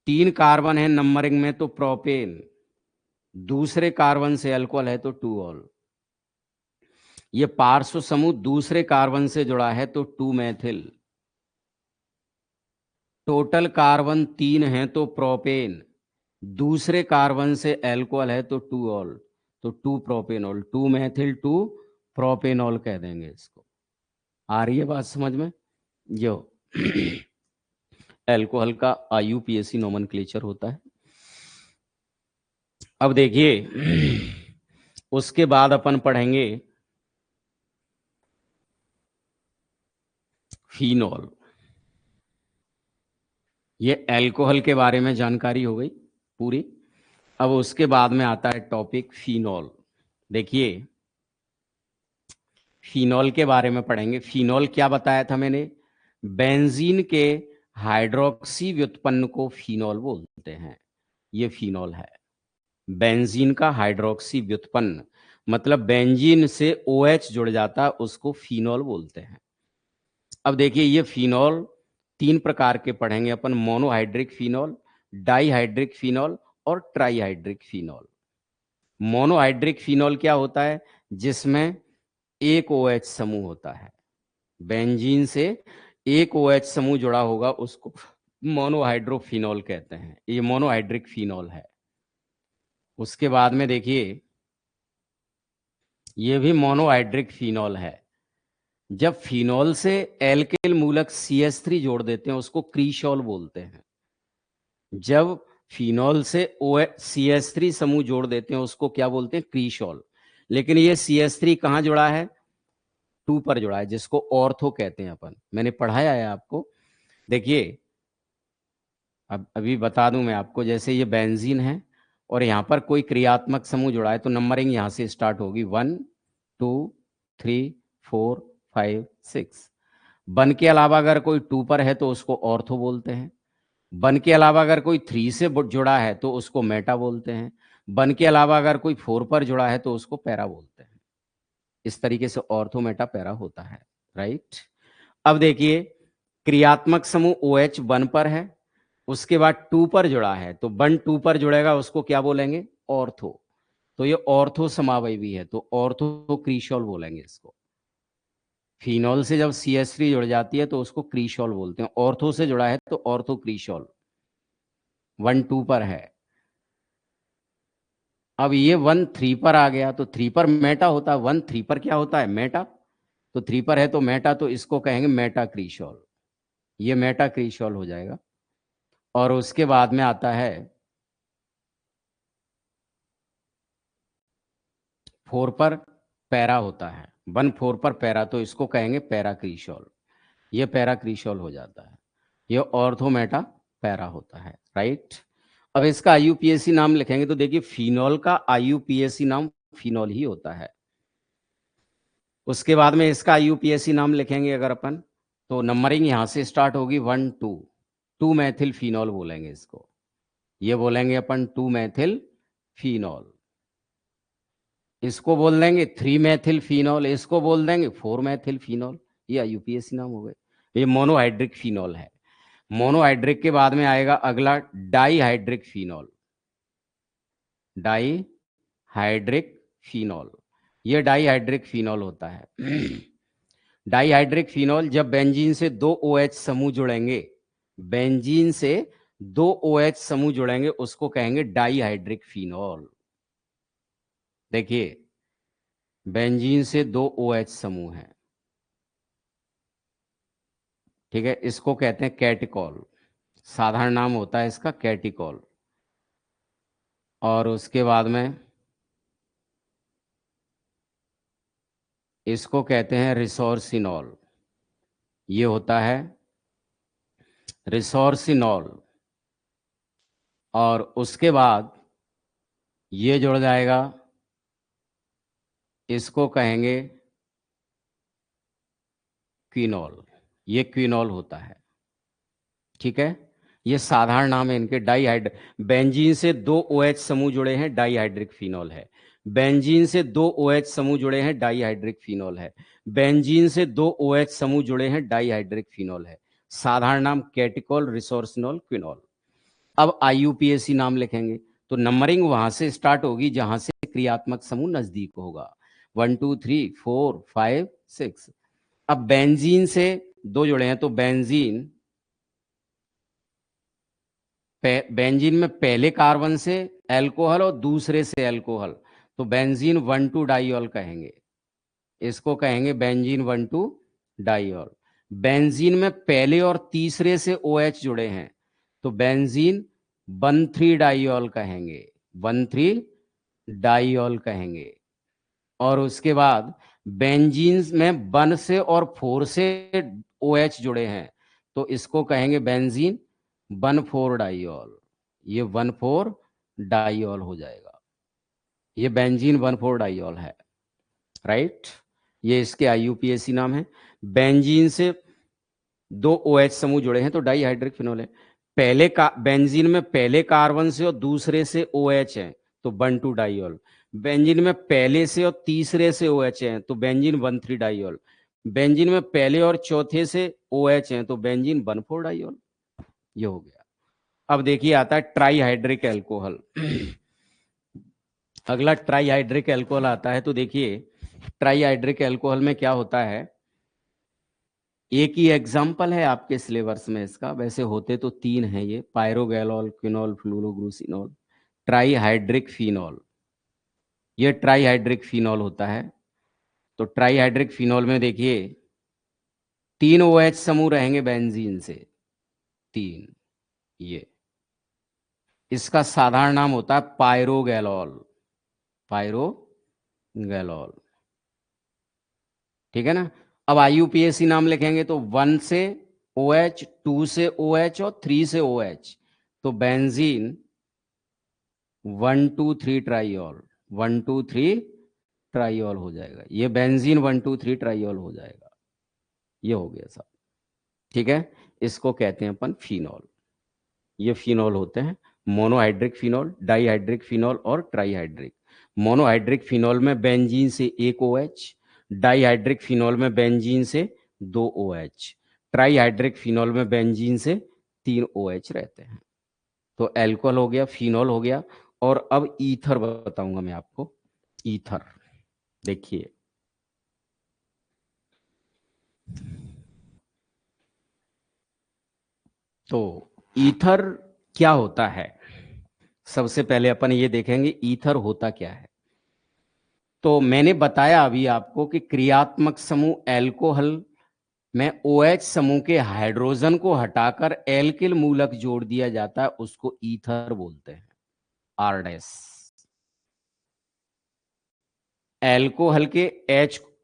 तीन कार्बन है नंबरिंग में तो प्रोपेन। दूसरे कार्बन से अल्कोहल है तो 2 ऑल। ये पार्श्व समूह दूसरे कार्बन से जुड़ा है तो 2 मेथिल। टोटल कार्बन 3 है तो प्रोपेन। दूसरे कार्बन से एल्कोहल है तो 2 ऑल, तो 2 प्रोपेनॉल। 2 मेथिल 2 प्रोपेनॉल कह देंगे इसको। आ रही है बात समझ में? जो एल्कोहल का IUPAC नोमेनक्लेचर होता है। अब देखिए उसके बाद अपन पढ़ेंगे फिनॉल। ये अल्कोहल के बारे में जानकारी हो गई पूरी। अब उसके बाद में आता है टॉपिक फिनॉल। देखिए फिनॉल के बारे में पढ़ेंगे। फिनॉल क्या बताया था मैंने? बेंजीन के हाइड्रोक्सी व्युत्पन्न को फिनॉल बोलते हैं। ये फिनॉल है। बेंजीन का हाइड्रोक्सी व्युत्पन्न मतलब बेंजीन से OH जुड़ जाता है, उसको फिनॉल बोलते हैं। अब देखिए ये फिनॉल तीन प्रकार के पढ़ेंगे अपन, मोनोहाइड्रिक फिनॉल, डाइहाइड्रिक फिनॉल और ट्राइहाइड्रिक फिनॉल। मोनोहाइड्रिक फिनॉल क्या होता है? जिसमें एक OH समूह होता है, बेंजीन से एक OH समूह जुड़ा होगा उसको मोनोहाइड्रोफिनॉल कहते हैं, ये मोनोहाइड्रिक फिनॉल है। उसके बाद में देखिए, ये भी मोनोहाइड्रिक फिनॉल है। जब फिनॉल से एल्किल मूलक CH3 जोड़ देते हैं उसको क्रीशॉल बोलते हैं। जब फिनॉल से CH3 समूह जोड़ देते हैं उसको क्या बोलते हैं? क्रीशॉल। लेकिन ये CH3 कहाँ जुड़ा है? 2 पर जुड़ा है, जिसको ऑर्थो कहते हैं अपन। मैंने पढ़ाया है आपको। देखिए, अब अभी बता दूं मैं आपको, जैसे ये बेंजीन है और यहाँ पर कोई क्रियात्मक समूह जुड़ा है तो नंबरिंग यहाँ से स्टार्ट होगी 1 2 3 4 5 6। वन के अलावा अगर कोई 2 पर है तो उसको ऑर्थो बोलते हैं। वन के अलावा अगर कोई 3 से जुड़ा है तो उसको मेटा बोलते हैं। वन के अलावा अगर कोई 4 पर जुड़ा है तो उसको पैरा बोलते हैं। इस तरीके से ऑर्थो मेटा पैरा होता है, राइट। अब देखिए, क्रियात्मक समूह OH 1 पर है, उसके बाद 2 पर जुड़ा है तो 1 2 पर जुड़ेगा उसको क्या बोलेंगे? ऑर्थो। तो ये ऑर्थो समावयवी है तो ऑर्थो क्रीशॉल बोलेंगे इसको। फिनॉल से जब CH3 जुड़ जाती है तो उसको क्रीशॉल बोलते हैं। ऑर्थो से जुड़ा है तो ऑर्थो क्रीशॉल। 1 2 पर है। अब ये 1 3 पर आ गया तो 3 पर मेटा होता है। 1 3 पर क्या होता है? मेटा। तो 3 पर है तो मेटा, तो इसको कहेंगे मेटा क्रीशॉल। ये मेटा क्रीशॉल हो जाएगा। और उसके बाद में आता है 4 पर पैरा होता है। 1 4 पर पैरा, तो इसको कहेंगे पैरा क्रीशॉल। ये पैरा क्रीशॉल हो जाता है। ये ऑर्थोमेटा पैरा होता है, राइट। अब इसका IUPAC नाम लिखेंगे तो देखिए, फिनॉल का IUPAC नाम फिनॉल ही होता है। उसके बाद में इसका IUPAC नाम लिखेंगे अगर अपन, तो नंबरिंग यहां से स्टार्ट होगी 1 2। 2 मैथिल फिनॉल बोलेंगे इसको। ये बोलेंगे अपन 2 मैथिल फिनॉल। इसको बोल देंगे 3 मैथिल फिनॉल। इसको बोल देंगे 4 मैथिल फिनॉल। ये IUPAC नाम हो गए। ये मोनोहाइड्रिक फिनॉल है। मोनोहाइड्रिक के बाद में आएगा अगला डाईहाइड्रिक फिनॉल। डाईहाइड्रिक फिनॉल, ये डाईहाइड्रिक फिनॉल होता है। डाईहाइड्रिक फिनॉल, जब बेंजीन से 2 OH समूह जुड़ेंगे, बेंजीन से 2 OH समूह जुड़ेंगे उसको कहेंगे डाईहाइड्रिक फिनॉल। देखिए, बेंजीन से 2 OH समूह हैं, ठीक है, इसको कहते हैं कैटिकॉल। साधारण नाम होता है इसका कैटिकॉल। और उसके बाद में इसको कहते हैं रिसोर्सिनॉल। ये होता है रिसोर्सिनॉल। और उसके बाद ये जुड़ जाएगा, इसको कहेंगे क्विनॉल। ये क्विनॉल होता है, ठीक है। ये साधारण नाम है इनके। डाईहाइड बेंजीन से 2 OH समूह जुड़े हैं, डाईहाइड्रिक फिनॉल है। बेंजीन से 2 OH समूह जुड़े हैं, डाईहाइड्रिक फिनॉल है। बेंजीन से 2 OH समूह जुड़े हैं, डाईहाइड्रिक फिनॉल है। साधारण नाम कैटिकॉल, रिसोर्सिनॉल, क्विनॉल। अब IUPAC नाम लिखेंगे तो नंबरिंग वहां से स्टार्ट होगी जहां से क्रियात्मक समूह नजदीक होगा। 1 2 3 4 5 6। अब बेंजीन से 2 जुड़े हैं तो बेंजीन, बेंजीन में पहले कार्बन से एल्कोहल और दूसरे से एल्कोहल, तो बेंजीन 1 2 डाइऑल कहेंगे। इसको कहेंगे बेंजीन 1 2 डाइऑल। बेंजीन में पहले और तीसरे से OH जुड़े हैं तो बेंजीन 1 3 डाइऑल कहेंगे। 1 3 डाइऑल कहेंगे। और उसके बाद बेंजीन में 1 से और 4 से OH जुड़े हैं तो इसको कहेंगे बेंजीन 1 4 डाइऑल। ये 1 4 डाइऑल हो जाएगा। ये बेंजीन 1 4 डाइऑल है, राइट। ये इसके IUPAC नाम है। बेंजीन से 2 OH समूह जुड़े हैं तो डाईहाइड्रिक फिनॉल है। पहले का बेंजीन में पहले कार्बन से और दूसरे से OH है तो 1 2 डाइऑल। बेंजीन में पहले से और तीसरे से OH है तो बेंजीन 1 3 डाइऑल। बेंजीन में पहले और चौथे से OH है तो बेंजीन 1 4 डाइऑल। ये हो गया। अब देखिए आता है ट्राईहाइड्रिक एल्कोहल। अगला ट्राईहाइड्रिक एल्कोहल आता है तो देखिए, ट्राईहाइड्रिक एल्कोहल में क्या होता है, एक ही एग्जाम्पल है आपके सिलेबस में इसका, वैसे होते तो 3 हैं ये, पायरोगैलोल, क्विनोल, फ्लूरोग्लूसिनोल, ट्राईहाइड्रिक फिनॉल। ये ट्राईहाइड्रिक फिनॉल होता है। तो ट्राईहाइड्रिक फिनॉल में देखिए 3 OH समूह रहेंगे बेंजीन से, 3। ये इसका साधारण नाम होता है पायरोगैलोल, पायरोगैलोल। ठीक है ना। अब IUPAC नाम लिखेंगे तो 1 से OH, 2 से OH और 3 से OH, तो बेंजीन 1,2,3 ट्राइऑल, 1,2,3 ट्राइऑल हो जाएगा। ये बेंजीन 1,2,3 ट्राइऑल हो जाएगा। ये हो गया सब। ठीक है, इसको कहते हैं अपन फिनॉल। ये फिनॉल होते हैं, मोनोहाइड्रिक फिनॉल, डाईहाइड्रिक फिनॉल और ट्राईहाइड्रिक। मोनोहाइड्रिक फिनॉल में बेंजीन से 1 OH, डाईहाइड्रिक फिनॉल में बेंजीन से 2 OH, ट्राईहाइड्रिक फिनॉल में बेंजीन से 3 OH रहते हैं। तो एल्कोहल हो गया, फिनॉल हो गया। और अब ईथर बताऊंगा मैं आपको। ईथर देखिए, तो ईथर क्या होता है, सबसे पहले अपन ये देखेंगे ईथर होता क्या है। तो मैंने बताया अभी आपको कि क्रियात्मक समूह एल्कोहल में OH समूह के हाइड्रोजन को हटाकर एल्किल मूलक जोड़ दिया जाता है, उसको ईथर बोलते हैं, R डैश। एल्कोहल के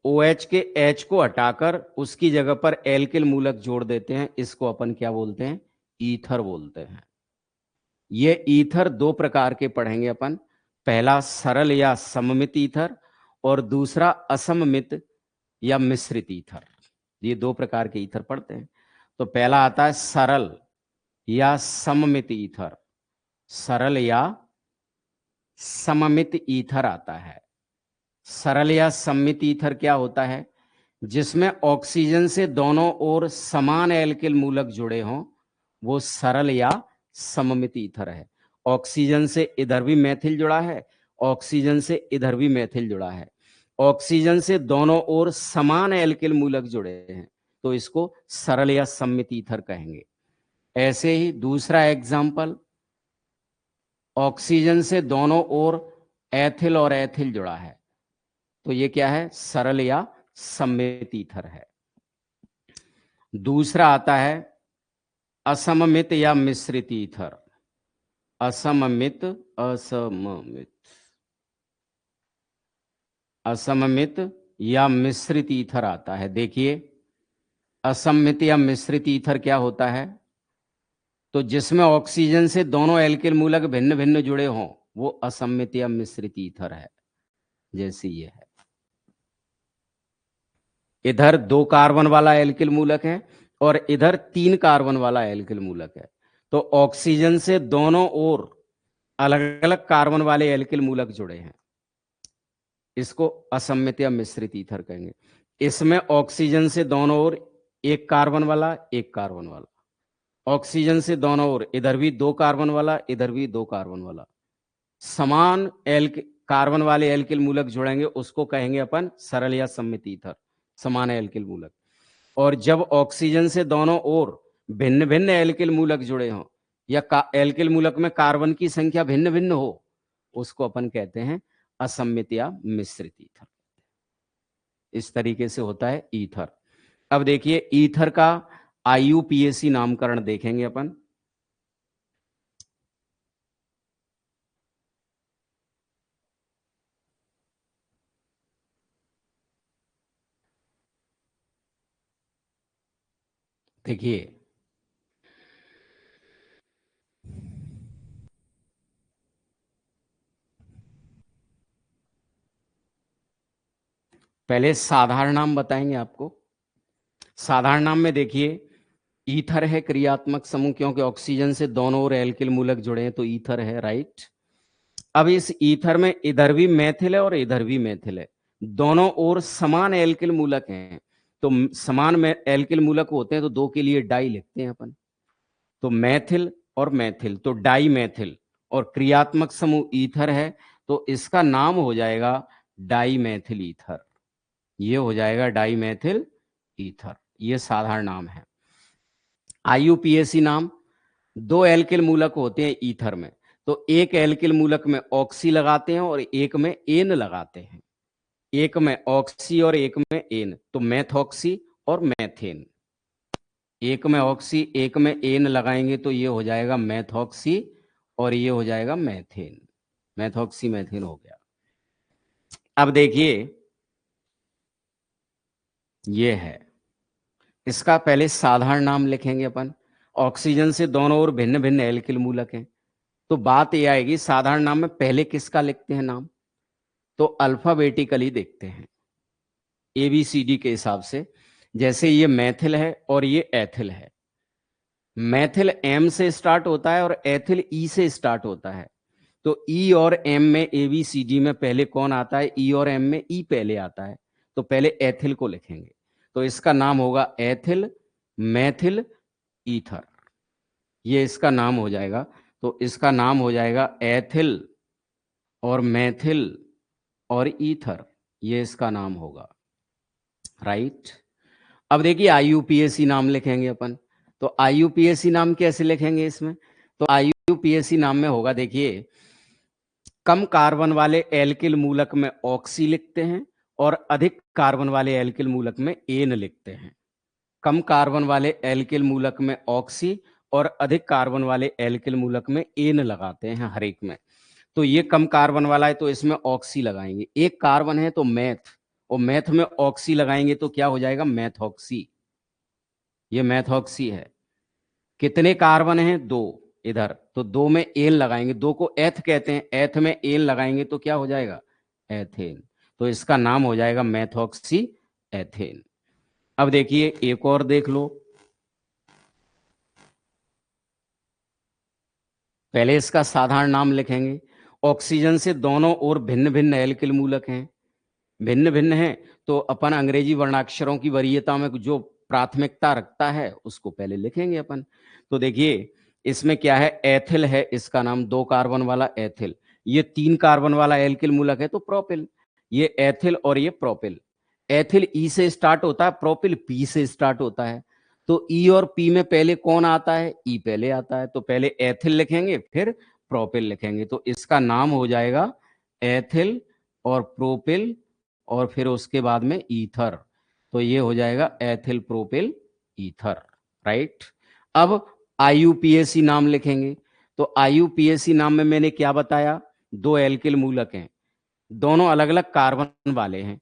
OH के H को हटाकर उसकी जगह पर एल्किल मूलक जोड़ देते हैं, इसको अपन क्या बोलते हैं, ईथर बोलते हैं। ये ईथर दो प्रकार के पढ़ेंगे अपन। पहला सरल या सममित ईथर और दूसरा असममित या मिश्रित ईथर। ये दो प्रकार के ईथर पढ़ते हैं। तो पहला आता है सरल या सममित ईथर। सरल या सममित ईथर आता है। सरल या सममित ईथर क्या होता है, जिसमें ऑक्सीजन से दोनों ओर समान एल्किल मूलक जुड़े हों, वो सरल या सममित ईथर है। ऑक्सीजन से इधर भी मैथिल जुड़ा है, ऑक्सीजन से इधर भी मैथिल जुड़ा है, ऑक्सीजन से दोनों ओर समान एल्किल मूलक जुड़े हैं, तो इसको सरल या सममित ईथर कहेंगे। ऐसे ही दूसरा एग्जाम्पल, ऑक्सीजन से दोनों ओर एथिल और एथिल जुड़ा है, तो ये क्या है, सरल या सममित ईथर है। दूसरा आता है असममित या मिश्रित ईथर। असममित, असममित, असममित या मिश्रित ईथर आता है। देखिए असममित या मिश्रित ईथर क्या होता है, तो जिसमें ऑक्सीजन से दोनों एल्किल मूलक भिन्न भिन्न जुड़े हों, वो असममित या मिश्रित ईथर है। जैसे ये है, इधर 2 कार्बन वाला एल्किल मूलक है और इधर 3 कार्बन वाला एल्किल मूलक है, तो ऑक्सीजन से दोनों ओर अलग अलग कार्बन वाले एल्किल मूलक जुड़े हैं, इसको असममित या मिश्रित ईथर कहेंगे। इसमें ऑक्सीजन से दोनों ओर 1 कार्बन वाला 1 कार्बन वाला, ऑक्सीजन से दोनों ओर इधर भी 2 कार्बन वाला इधर भी 2 कार्बन वाला, समान कार्बन वाले एल्किल मूलक जुड़ेंगे, उसको कहेंगे अपन सरल या सममित ईथर, समान एल्किल मूलक। और जब ऑक्सीजन से दोनों ओर भिन्न भिन्न एल्किल मूलक जुड़े हों या एल्किल मूलक में कार्बन की संख्या भिन्न भिन्न हो, उसको अपन कहते हैं असममित या मिश्रित ईथर। इस तरीके से होता है ईथर। अब देखिए ईथर का IUPAC नामकरण देखेंगे अपन। देखिए पहले साधारण नाम बताएंगे आपको। साधारण नाम में देखिए ईथर है क्रियात्मक समूह, क्योंकि ऑक्सीजन से दोनों ओर एल्किल मूलक जुड़े हैं, तो ईथर है, राइट। अब इस ईथर में इधर भी मैथिल है और इधर भी मैथिल है, दोनों ओर समान एल्किल मूलक हैं, तो समान में एल्किल मूलक होते हैं तो दो के लिए डाई लिखते हैं अपन, तो मैथिल और मैथिल, तो डाई मैथिल, और क्रियात्मक समूह ईथर है, तो इसका नाम हो जाएगा डाई मैथिल ईथर। ये हो जाएगा डाई मैथिल ईथर। ये साधारण नाम है। IUPAC नाम, 2 एल्किल मूलक होते हैं ईथर में, तो एक एल्किल मूलक में ऑक्सी लगाते हैं और एक में एन लगाते हैं। एक में ऑक्सी और एक में एन, तो मेथॉक्सी और मेथेन। एक में ऑक्सी एक में एन लगाएंगे तो ये हो जाएगा मेथॉक्सी और ये हो जाएगा मेथेन। मेथॉक्सी मेथेन हो गया। अब देखिए ये है, इसका पहले साधारण नाम लिखेंगे अपन। ऑक्सीजन से दोनों ओर भिन्न भिन्न एल्किल मूलक हैं, तो बात यह आएगी साधारण नाम में पहले किसका लिखते हैं नाम, तो अल्फाबेटिकली देखते हैं ABCD के हिसाब से। जैसे ये मैथिल है और ये एथिल है। मैथिल M से स्टार्ट होता है और एथिल E से स्टार्ट होता है। तो E और M में ABCD में पहले कौन आता है, E और M में E पहले आता है, तो पहले एथिल को लिखेंगे। तो इसका नाम होगा एथिल मैथिल ईथर, ये इसका नाम हो जाएगा। तो इसका नाम हो जाएगा एथिल और मैथिल और ईथर, ये इसका नाम होगा, राइट। अब देखिए IUPAC नाम लिखेंगे अपन। तो IUPAC नाम कैसे लिखेंगे इसमें, तो IUPAC नाम में होगा, देखिए कम कार्बन वाले एल्किल मूलक में ऑक्सी लिखते हैं और अधिक कार्बन वाले एल्किल मूलक में एन लिखते हैं। कम कार्बन वाले एल्किल मूलक में ऑक्सी और अधिक कार्बन वाले एल्किल मूलक में एन लगाते हैं हर एक में। तो ये कम कार्बन वाला है तो इसमें ऑक्सी लगाएंगे। एक कार्बन है तो मैथ, और मैथ में ऑक्सी लगाएंगे तो क्या हो जाएगा, मैथॉक्सी। ये मैथॉक्सी है। कितने कार्बन हैं, 2 इधर, तो 2 में एन लगाएंगे, 2 को एथ कहते हैं, एथ में एन लगाएंगे तो क्या हो जाएगा, एथेन। तो इसका नाम हो जाएगा मैथॉक्सी एथेन। अब देखिए एक और देख लो, पहले इसका साधारण नाम लिखेंगे। ऑक्सीजन से दोनों ओर भिन्न भिन्न एल्किल मूलक हैं। भिन्न भिन्न हैं तो अपन अंग्रेजी वर्णाक्षरों की वरीयता में जो प्राथमिकता रखता है उसको पहले लिखेंगे अपन। तो देखिए इसमें क्या है, एथिल है इसका नाम, 2 कार्बन वाला एथिल। ये 3 कार्बन वाला एल्किल मूलक है तो प्रोपिल। ये एथिल और ये प्रोपिल। एथिल ई से स्टार्ट होता है, प्रोपिल पी से स्टार्ट होता है। तो ई और पी में पहले कौन आता है, ई पहले आता है, तो पहले एथिल लिखेंगे फिर प्रोपिल लिखेंगे। तो इसका नाम हो जाएगा एथिल और प्रोपिल और फिर उसके बाद में ईथर। तो ये हो जाएगा एथिल प्रोपिल ईथर, राइट। अब IUPAC नाम लिखेंगे। तो IUPAC नाम में मैंने क्या बताया, 2 एल्किल मूलक हैं, दोनों अलग अलग कार्बन वाले हैं।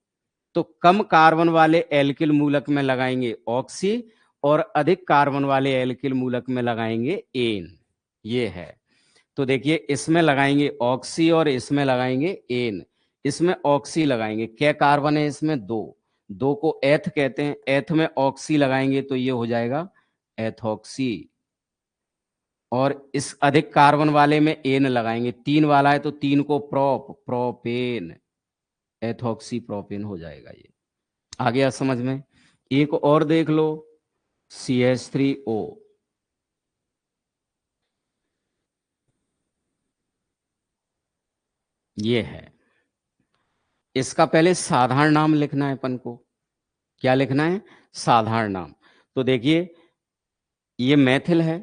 तो कम कार्बन वाले एल्किल मूलक में लगाएंगे ऑक्सी और अधिक कार्बन वाले एल्किल मूलक में लगाएंगे एन, ये है। तो देखिए इसमें लगाएंगे ऑक्सी और इसमें लगाएंगे एन। इसमें ऑक्सी लगाएंगे, क्या कार्बन है इसमें, 2, 2 को एथ कहते हैं, एथ में ऑक्सी लगाएंगे तो ये हो जाएगा एथॉक्सी। और इस अधिक कार्बन वाले में एन लगाएंगे, 3 वाला है तो 3 को प्रोपेन, एथॉक्सी प्रोपेन हो जाएगा। ये आ गया समझ में। एक और देख लो, CH3O। ये है, इसका पहले साधारण नाम लिखना है अपन को। क्या लिखना है, साधारण नाम। तो देखिए ये मैथिल है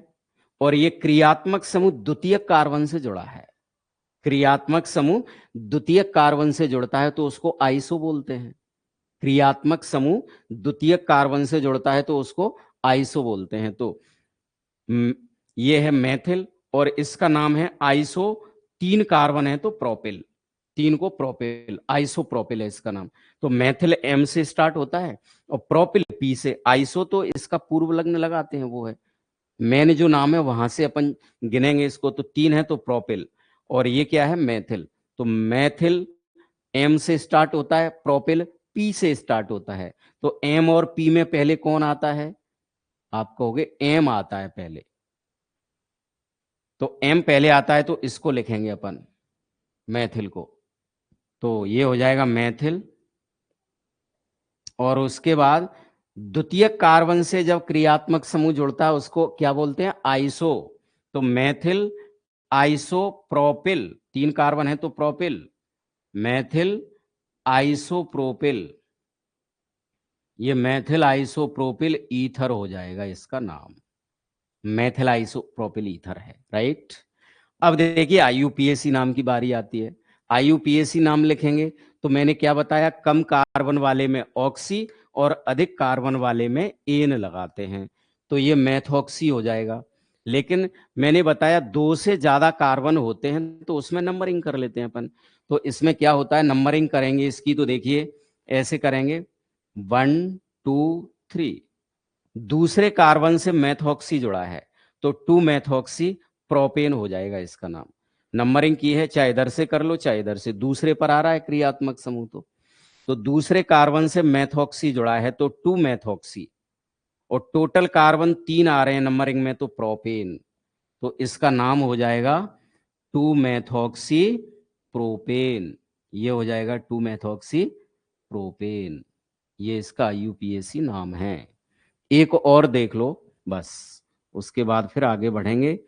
और ये क्रियात्मक समूह द्वितीयक कार्बन से जुड़ा है। क्रियात्मक समूह द्वितीयक कार्बन से जुड़ता है तो उसको आइसो बोलते हैं। क्रियात्मक समूह द्वितीयक कार्बन से जुड़ता है तो उसको आइसो बोलते हैं। तो ये है मैथिल और इसका नाम है आइसो। 3 कार्बन है तो प्रोपिल, 3 को प्रोपिल, आइसोप्रोपिल है इसका नाम। तो मैथिल M से स्टार्ट होता है और प्रोपिल P से। आइसो तो इसका पूर्व लग्न लगाते हैं, वो है मेन जो नाम है वहां से अपन गिनेंगे इसको। तो 3 है तो प्रोपिल, और ये क्या है, मैथिल। तो मैथिल M से स्टार्ट होता है, प्रोपिल P से स्टार्ट होता है। तो M और P में पहले कौन आता है, आप कहोगे M आता है पहले। तो M पहले आता है तो इसको लिखेंगे अपन, मैथिल को। तो ये हो जाएगा मैथिल। और उसके बाद द्वितीयक कार्बन से जब क्रियात्मक समूह जुड़ता है उसको क्या बोलते हैं, आइसो। तो मैथिल आइसोप्रोपिल, 3 कार्बन है तो प्रोपिल, मैथिल आइसोप्रोपिल। ये मेथिल आइसोप्रोपिल ईथर हो जाएगा, इसका नाम मेथिल आइसोप्रोपिल ईथर है, राइट। अब देखिए आईयूपीएसी नाम की बारी आती है। आईयूपीएसी नाम लिखेंगे तो मैंने क्या बताया, कम कार्बन वाले में ऑक्सी और अधिक कार्बन वाले में एन लगाते हैं, तो ये मैथऑक्सी हो जाएगा। लेकिन मैंने बताया दो से ज्यादा कार्बन होते हैं तो उसमें नंबरिंग कर लेते हैं अपन। तो इसमें क्या होता है, नंबरिंग करेंगे इसकी तो देखिए ऐसे करेंगे 1 2 3। दूसरे कार्बन से मैथऑक्सी जुड़ा है तो 2 मैथऑक्सी प्रोपेन हो जाएगा इसका नाम। नंबरिंग की है, चाहे इधर से कर लो चाहे इधर से, दूसरे पर आ रहा है क्रियात्मक समूह तो दूसरे कार्बन से मैथऑक्सी जुड़ा है तो 2 मैथऑक्सी, और टोटल कार्बन 3 आ रहे हैं नंबरिंग में तो प्रोपेन, तो इसका नाम हो जाएगा 2 मैथऑक्सी प्रोपेन। ये हो जाएगा 2 मैथऑक्सी प्रोपेन, ये इसका यूपीएसी नाम है। एक और देख लो बस, उसके बाद फिर आगे बढ़ेंगे।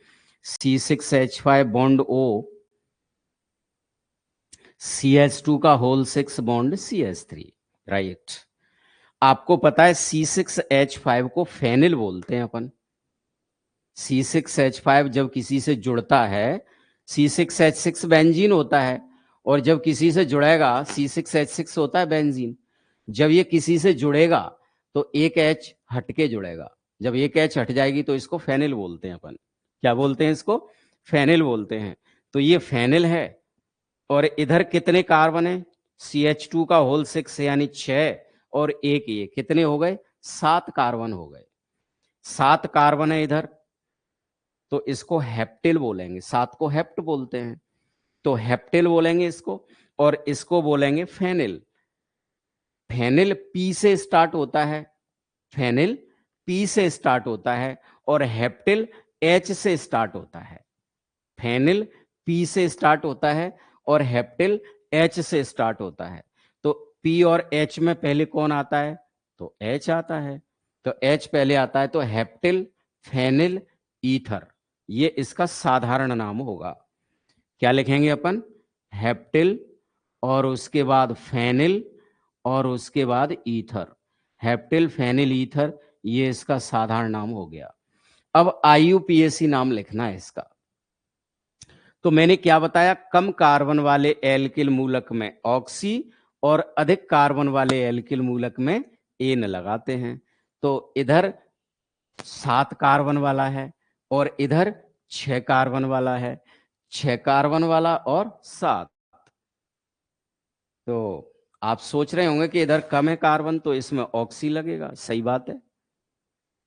C6H5 बॉन्ड O, CH2 का होल 6 बॉन्ड CH3, राइट। आपको पता है C6H5 को फेनिल बोलते हैं अपन। C6H5 जब किसी से जुड़ता है, C6H6 बेंजीन होता है, और जब किसी से जुड़ेगा C6H6 होता है बेंजीन। जब ये किसी से जुड़ेगा तो एक H हटके जुड़ेगा, जब एक H हट जाएगी तो इसको फेनिल बोलते हैं अपन। क्या बोलते हैं इसको, फेनिल बोलते हैं। तो ये फेनिल है, और इधर कितने कार्बन है, CH2 का होल 6 यानी 6 और एक, ये कितने हो गए, 7 कार्बन हो गए। 7 कार्बन है इधर, तो इसको हेप्टिल बोलेंगे, 7 को हेप्ट बोलते हैं, तो हेप्टिल बोलेंगे इसको। और इसको बोलेंगे फेनिल। फेनिल पी से स्टार्ट होता है, फेनिल पी से स्टार्ट होता है, और हेप्टिल एच से स्टार्ट होता है। फेनिल पी से स्टार्ट होता है और हेप्टिल एच से स्टार्ट होता है। तो पी और एच में पहले कौन आता है, तो एच आता है, तो एच पहले आता है, तो हेप्टिल फेनिल ईथर, ये इसका साधारण नाम होगा। क्या लिखेंगे अपन, हेप्टिल और उसके बाद फेनिल और उसके बाद ईथर, हेप्टिल फेनिल ईथर, ये इसका साधारण नाम हो गया। अब आईयूपीएसी नाम लिखना है इसका। तो मैंने क्या बताया, कम कार्बन वाले एल्किल मूलक में ऑक्सी और अधिक कार्बन वाले एल्किल मूलक में एन लगाते हैं। तो इधर 7 कार्बन वाला है और इधर 6 कार्बन वाला है, 6 कार्बन वाला और 7। तो आप सोच रहे होंगे कि इधर कम है कार्बन तो इसमें ऑक्सी लगेगा, सही बात है,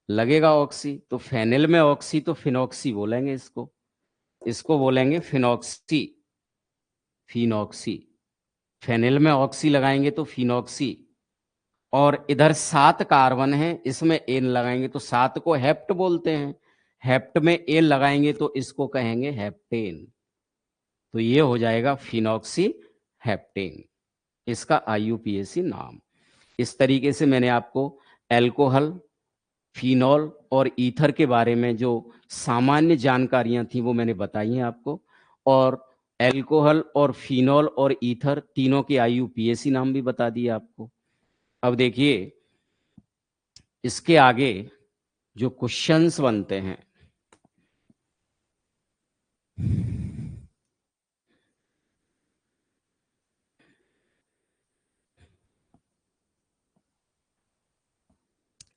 लगेगा ऑक्सी। तो फेनिल में ऑक्सी तो फिनॉक्सी बोलेंगे इसको, इसको बोलेंगे फिनॉक्सी, फिनॉक्सी। फेनिल में ऑक्सी लगाएंगे तो फिनॉक्सी। और इधर 7 कार्बन है, इसमें एन लगाएंगे तो 7 को हेप्ट बोलते हैं, हेप्ट में एन लगाएंगे तो इसको कहेंगे हेप्टेन। तो ये हो जाएगा फिनॉक्सी हेप्टेन, इसका आईयूपीएसी नाम। इस तरीके से मैंने आपको एल्कोहल, फिनॉल और ईथर के बारे में जो सामान्य जानकारियां थी वो मैंने बताई हैं आपको। और एल्कोहल और फिनॉल और ईथर तीनों के आईयूपीएसी नाम भी बता दिए आपको। अब देखिए इसके आगे जो क्वेश्चंस बनते हैं,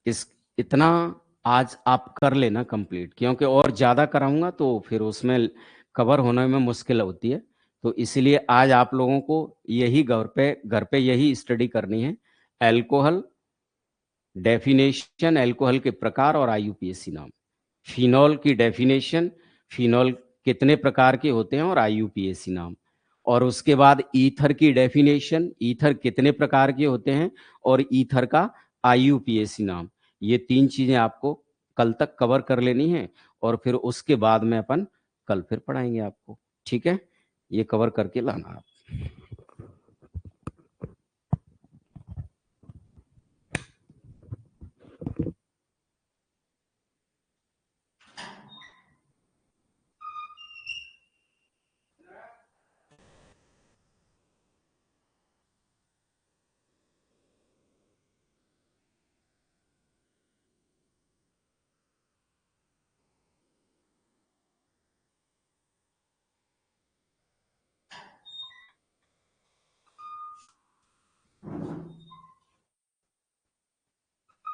इस इतना आज आप कर लेना कंप्लीट, क्योंकि और ज्यादा कराऊंगा तो फिर उसमें कवर होने में मुश्किल होती है। तो इसीलिए आज आप लोगों को यही घर पे यही स्टडी करनी है। एल्कोहल डेफिनेशन, एल्कोहल के प्रकार और आईयूपीएसी नाम, फिनॉल की डेफिनेशन, फिनॉल कितने प्रकार के होते हैं और आईयूपीएसी नाम, और उसके बाद ईथर की डेफिनेशन, ईथर कितने प्रकार के होते हैं और ईथर का आईयूपीएसी नाम। ये 3 चीजें आपको कल तक कवर कर लेनी है, और फिर उसके बाद में अपन कल फिर पढ़ाएंगे आपको, ठीक है। ये कवर करके लाना आप।